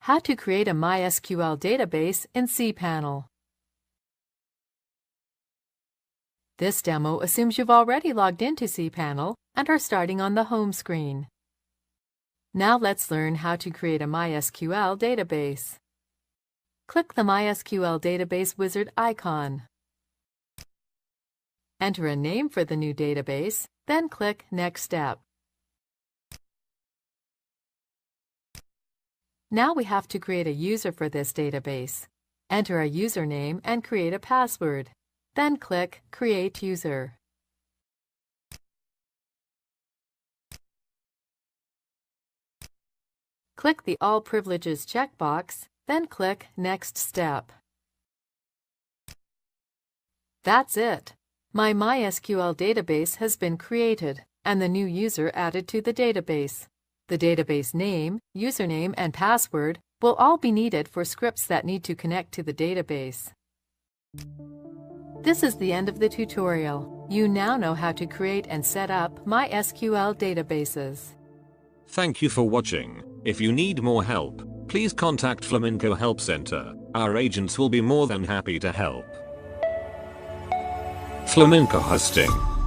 How to create a MySQL database in cPanel. This demo assumes you've already logged into cPanel and are starting on the home screen. Now let's learn how to create a MySQL database. Click the MySQL database wizard icon. Enter a name for the new database, then click Next Step. Now we have to create a user for this database. Enter a username and create a password. Then click Create User. Click the All Privileges checkbox, then click Next Step. That's it. My MySQL database has been created and the new user added to the database. The database name, username, and password will all be needed for scripts that need to connect to the database. This is the end of the tutorial. You now know how to create and set up MySQL databases. Thank you for watching. If you need more help, please contact Flaminqo Help Center. Our agents will be more than happy to help. Flaminqo Hosting.